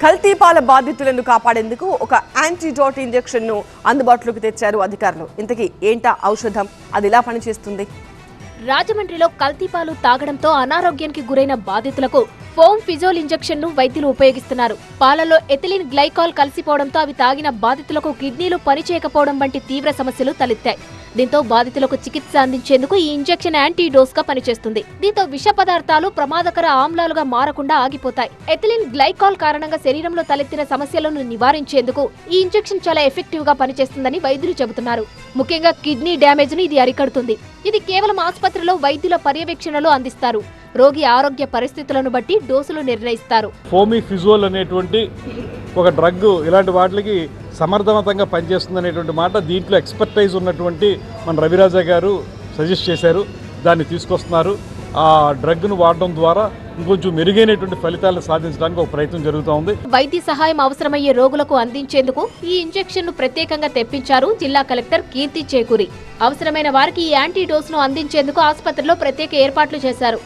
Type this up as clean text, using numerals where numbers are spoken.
కల్తీపాల బాధితులను కాపాడేందుకు ఒక యాంటీడోట్ ఇంజెక్షన్ ను అందుబాటులోకి తెచ్చారు అధికారులు. ఇంతకీ ఏంటా ఔషధం, అది ఎలా పనిచేస్తుంది? రాజమండ్రిలో కల్తీపాలు తాగడంతో అనారోగ్యానికి గురైన బాధితులకు ఫోమ్ ఫిజోల్ ఇంజెక్షన్ ను వైద్యులు ఉపయోగిస్తున్నారు. పాలలో ఎథిలిన్ గ్లైకాల్ కలిసిపోవడంతో అవి తాగిన బాధితులకు కిడ్నీలు పనిచేయకపోవడం వంటి తీవ్ర సమస్యలు తలెత్తాయి. దీంతో బాధితులకు చికిత్స అందించేందుకు ఈ ఇంజెక్షన్ యాంటీడోస్ గా పనిచేస్తుంది. దీంతో విష పదార్థాలు ప్రమాదకర ఆమ్లాలుగా మారకుండా ఆగిపోతాయి. ఎథిలిన్ గ్లైకాల్ కారణంగా శరీరంలో తలెత్తిన సమస్యలను నివారించేందుకు ఈ ఇంజెక్షన్ చాలా ఎఫెక్టివ్ గా పనిచేస్తుందని వైద్యులు చెబుతున్నారు. ముఖ్యంగా కిడ్నీ డ్యామేజ్ ను ఇది అరికడుతుంది. ఇది కేవలం ఆసుపత్రిలో వైద్యుల పర్యవేక్షణలో అందిస్తారు. రోగి ఆరోగ్య పరిస్థితులను బట్టి డోసులు నిర్ణయిస్తారు. ఫోమిఫిజోల్ అనేటువంటి ఒక డ్రగ్ ఇలాంటి వాటికి సమర్థవంతంగా పనిచేస్తుంది అనేటువంటి మాట దీంట్లో ఎక్స్పర్టైజ్ ఉన్నటువంటి మన రవిరాజా గారు సజెస్ట్ చేశారు. దాన్ని తీసుకొస్తున్నారు. ఆ డ్రగ్ను వాడడం ద్వారా ఇంకొంచెం మెరుగైనటువంటి ఫలితాలను సాధించడానికి ఒక ప్రయత్నం జరుగుతూ ఉంది. వైద్య సహాయం అవసరమయ్యే రోగులకు అందించేందుకు ఈ ఇంజెక్షన్ ను ప్రత్యేకంగా తెప్పించారు జిల్లా కలెక్టర్ కీర్తి చేకూరి. అవసరమైన వారికి ఈ యాంటీడోస్ ను అందించేందుకు ఆసుపత్రిలో ప్రత్యేక ఏర్పాట్లు చేశారు.